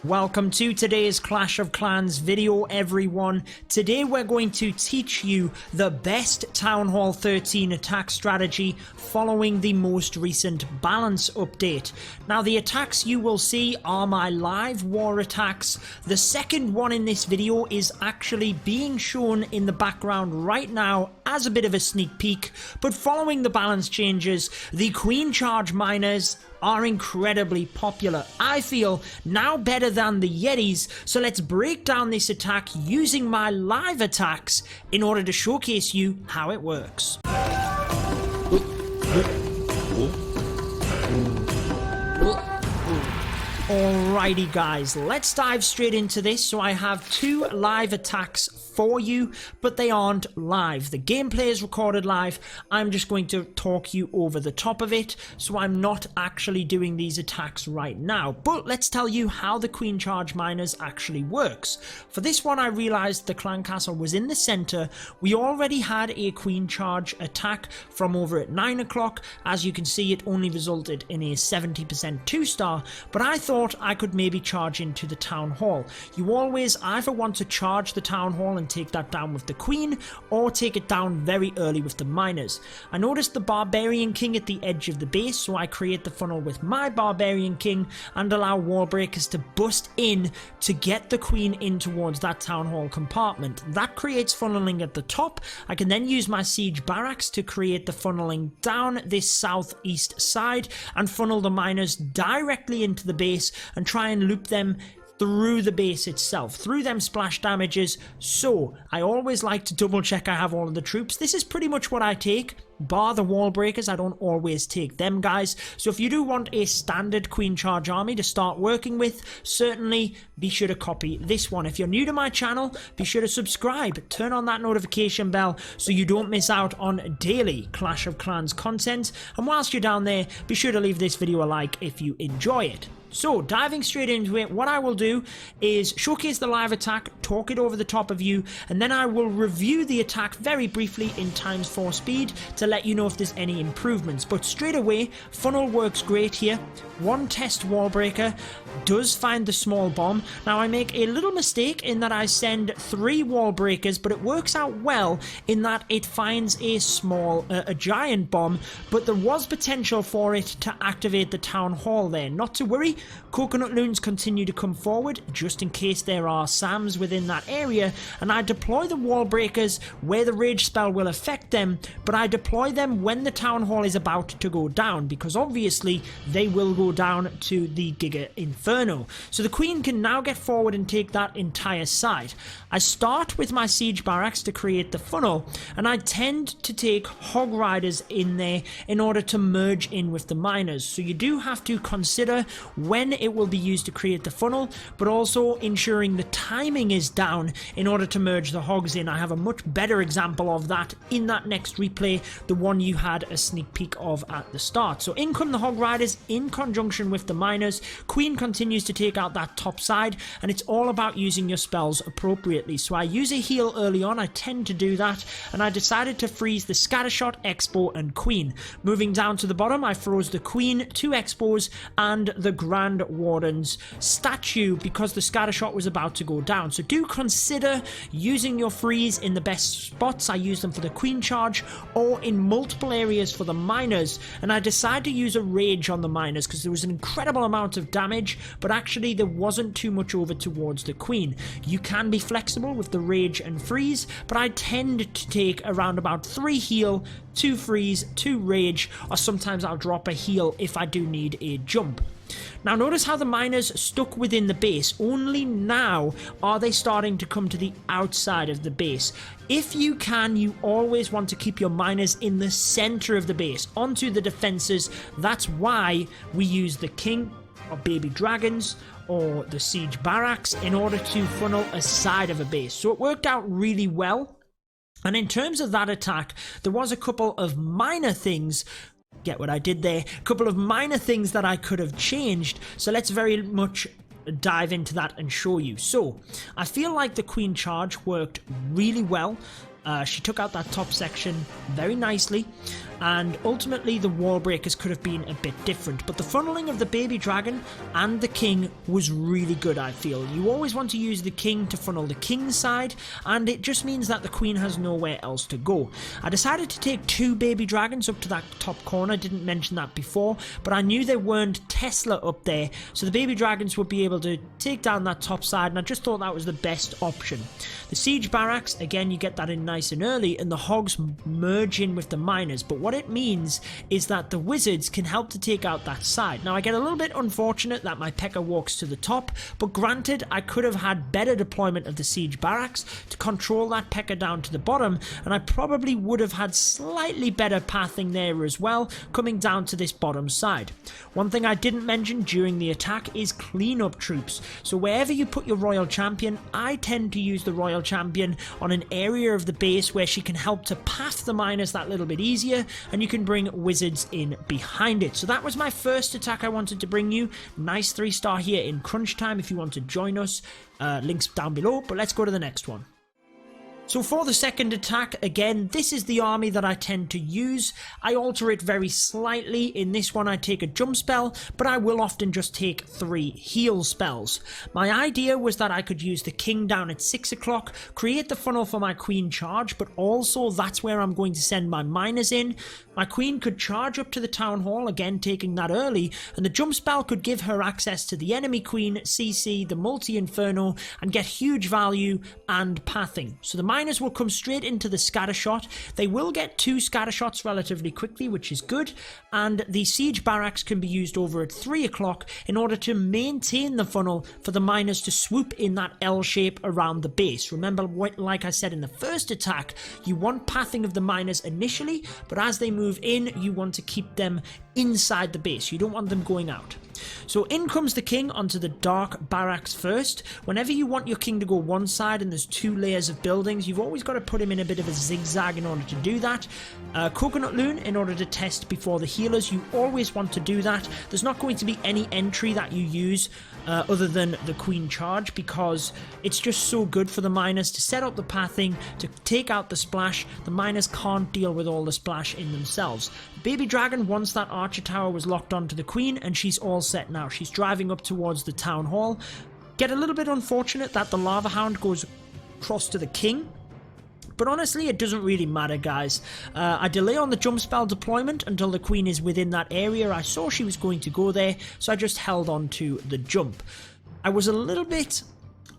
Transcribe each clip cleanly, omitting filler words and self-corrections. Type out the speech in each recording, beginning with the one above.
Welcome to today's Clash of Clans video, everyone. Today we're going to teach you the best Town Hall 13 attack strategy following the most recent balance update. Now the attacks you will see are my live war attacks. The second one in this video is actually being shown in the background right now as a bit of a sneak peek, but following the balance changes, the Queen Charge miners are incredibly popular. I feel now better than the Yetis, so let's break down this attack using my live attacks in order to showcase you how it works. Alrighty guys, let's dive straight into this. So I have two live attacks for you, but they aren't live. The gameplay is recorded live. I'm just going to talk you over the top of it, so I'm not actually doing these attacks right now. But let's tell you how the Queen Charge Miners actually works. For this one, I realized the clan castle was in the center. We already had a Queen Charge attack from over at 9 o'clock. As you can see, it only resulted in a 70% 2-star, but I thought I could maybe charge into the Town Hall. You always either want to charge the Town Hall and take that down with the Queen, or take it down very early with the miners. I noticed the Barbarian King at the edge of the base, so I create the funnel with my Barbarian King and allow wall breakers to bust in to get the Queen in towards that Town Hall compartment. That creates funneling at the top. I can then use my siege barracks to create the funneling down this southeast side and funnel the miners directly into the base and try and loop them through the base itself, through them splash damages. So I always like to double check I have all of the troops. This is pretty much what I take, bar the wall breakers. I don't always take them, guys. So if you do want a standard Queen Charge army to start working with, certainly be sure to copy this one. If you're new to my channel, be sure to subscribe, turn on that notification bell so you don't miss out on daily Clash of Clans content. And whilst you're down there, be sure to leave this video a like if you enjoy it. So, diving straight into it, what I will do is showcase the live attack, talk it over the top of you, and then I will review the attack very briefly in ×4 speed to let you know if there's any improvements. But straight away, funnel works great here. One test wall breaker does find the small bomb. Now I make a little mistake in that I send 3 wall breakers, but it works out well in that it finds a giant bomb, but there was potential for it to activate the Town Hall there. Not to worry, coconut loons continue to come forward just in case there are SAMs within that area, and I deploy the wall breakers where the rage spell will affect them, but I deploy them when the Town Hall is about to go down, because obviously they will go down to the Giga Inferno. So the Queen can now get forward and take that entire side. I start with my siege barracks to create the funnel, and I tend to take hog riders in there in order to merge in with the miners. So you do have to consider when it will be used to create the funnel, but also ensuring the timing is down in order to merge the hogs in. I have a much better example of that in that next replay, the one you had a sneak peek of at the start. So in come the hog riders in conjunction with the miners. Queen continues to take out that top side, and it's all about using your spells appropriately. So I use a heal early on, I tend to do that, and I decided to freeze the Scattershot, Expo, and Queen. Moving down to the bottom, I froze the Queen, 2 Expos, and the Grand Warden's statue because the Scattershot was about to go down. So do consider using your freeze in the best spots. I use them for the Queen Charge or in multiple areas for the miners, and I decided to use a rage on the miners because there was an incredible amount of damage, but actually there wasn't too much over towards the Queen. You can be flexible with the rage and freeze, but I tend to take around about 3 heal, 2 freeze, 2 rage, or sometimes I'll drop a heal if I do need a jump. Now notice how the miners stuck within the base. Only now are they starting to come to the outside of the base. If you can, you always want to keep your miners in the center of the base, onto the defenses. That's why we use the king or baby dragons or the siege barracks in order to funnel a side of a base. So it worked out really well. And in terms of that attack, there was a couple of minor things. Get what I did there? A couple of minor things that I could have changed. So let's very much dive into that and show you. So I feel like the Queen Charge worked really well. She took out that top section very nicely. and ultimately the wall breakers could have been a bit different, but the funneling of the baby dragon and the king was really good. I feel you always want to use the king to funnel the king's side, and it just means that the queen has nowhere else to go. I decided to take 2 baby dragons up to that top corner. I didn't mention that before, but I knew there weren't Tesla up there, so the baby dragons would be able to take down that top side, and I just thought that was the best option. The siege barracks, again, you get that in nice and early, and the hogs merge in with the miners, but what it means is that the wizards can help to take out that side. Now I get a little bit unfortunate that my P.E.K.K.A walks to the top, but granted, I could have had better deployment of the siege barracks to control that P.E.K.K.A down to the bottom, and I probably would have had slightly better pathing there as well, coming down to this bottom side. One thing I didn't mention during the attack is cleanup troops. So wherever you put your royal champion, I tend to use the royal champion on an area of the base where she can help to path the miners that little bit easier, and you can bring wizards in behind it. So that was my first attack I wanted to bring you. Nice 3-star here in crunch time if you want to join us. Links down below, but let's go to the next one. So for the second attack, again, this is the army that I tend to use. I alter it very slightly. In this one I take a jump spell, but I will often just take 3 heal spells. My idea was that I could use the king down at 6 o'clock, create the funnel for my queen charge, but also that's where I'm going to send my miners in. My queen could charge up to the town hall, again taking that early, and the jump spell could give her access to the enemy queen, CC, the multi-inferno, and get huge value and pathing. So the miners will come straight into the scatter shot. They will get 2 scatter shots relatively quickly, which is good, and the siege barracks can be used over at 3 o'clock in order to maintain the funnel for the miners to swoop in that L shape around the base. Remember, like I said in the first attack, you want pathing of the miners initially, but as they move in, you want to keep them inside the base. You don't want them going out. So in comes the king onto the dark barracks first. Whenever you want your king to go one side and there's 2 layers of buildings, you've always got to put him in a bit of a zigzag in order to do that. Coconut loon in order to test before the healers. You always want to do that. There's not going to be any entry that you use other than the queen charge, because it's just so good for the miners to set up the pathing, to take out the splash. The miners can't deal with all the splash in themselves. Baby dragon, once that archer tower was locked onto the queen, and she's all set now. She's driving up towards the town hall. Get a little bit unfortunate that the lava hound goes across to the king, but honestly it doesn't really matter, guys. I delay on the jump spell deployment until the queen is within that area. I saw she was going to go there, so I just held on to the jump. I was a little bit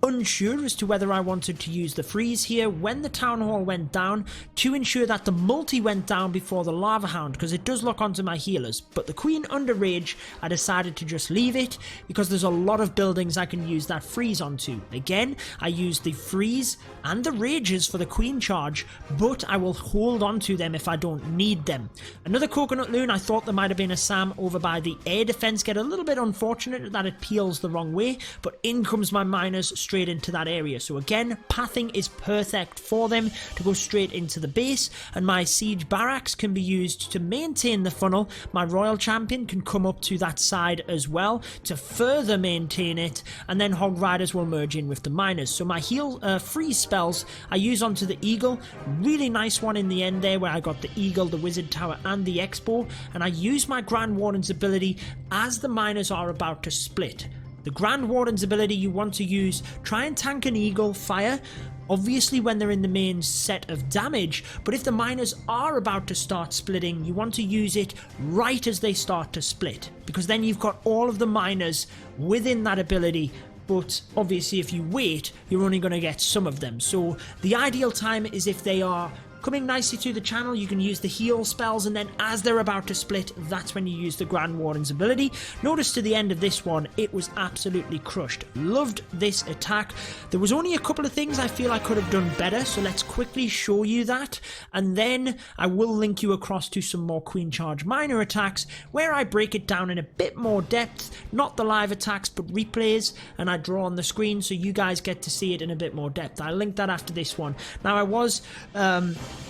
unsure as to whether I wanted to use the freeze here when the town hall went down to ensure that the multi went down before the lava hound, because it does lock onto my healers. But the queen under rage, I decided to just leave it because there's a lot of buildings I can use that freeze onto. Again, I use the freeze and the rages for the queen charge, but I will hold on to them if I don't need them. Another coconut loon. I thought there might have been a Sam over by the air defense. Get a little bit unfortunate that it peels the wrong way, but in comes my miners straight into that area. So again, pathing is perfect for them to go straight into the base, and my siege barracks can be used to maintain the funnel. My royal champion can come up to that side as well to further maintain it, and then hog riders will merge in with the miners. So my heal freeze spells I use onto the eagle. Really nice one in the end there where I got the eagle, the wizard tower, and the expo, and I use my Grand Warden's ability as the miners are about to split. The Grand Warden's ability you want to use, try and tank an eagle fire, obviously when they're in the main set of damage, but if the miners are about to start splitting, you want to use it right as they start to split, because then you've got all of the miners within that ability. But obviously if you wait, you're only going to get some of them. So the ideal time is if they are coming nicely to the channel, you can use the heal spells, and then as they're about to split, that's when you use the Grand Warden's ability. Notice to the end of this one, it was absolutely crushed. Loved this attack. There was only a couple of things I feel I could have done better, so let's quickly show you that, and then I will link you across to some more Queen Charge minor attacks where I break it down in a bit more depth, not the live attacks but replays, and I draw on the screen so you guys get to see it in a bit more depth. I'll link that after this one. Now I was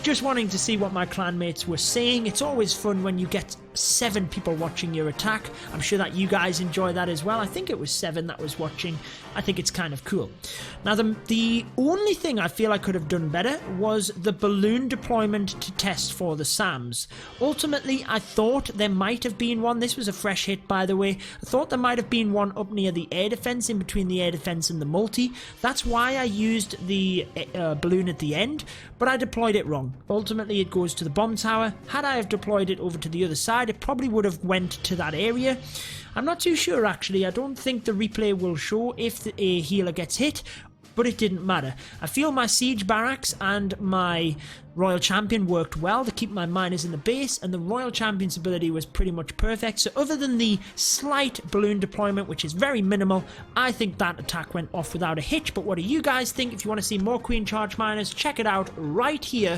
just wanting to see what my clanmates were saying. It's always fun when you get 7 people watching your attack. I'm sure that you guys enjoy that as well. I think it was 7 that was watching. I think it's kind of cool. Now, the only thing I feel I could have done better was the balloon deployment to test for the SAMs. Ultimately, I thought there might have been one. This was a fresh hit, by the way. I thought there might have been one up near the air defense, in between the air defense and the multi. That's why I used the balloon at the end, but I deployed it wrong. Ultimately, it goes to the bomb tower. Had I have deployed it over to the other side, it probably would have went to that area. I'm not too sure, actually. I don't think the replay will show if a healer gets hit, but it didn't matter. I feel my siege barracks and my royal champion worked well to keep my miners in the base, and the royal champion's ability was pretty much perfect. So other than the slight balloon deployment, which is very minimal, I think that attack went off without a hitch. But what do you guys think? If you want to see more queen charge miners, check it out right here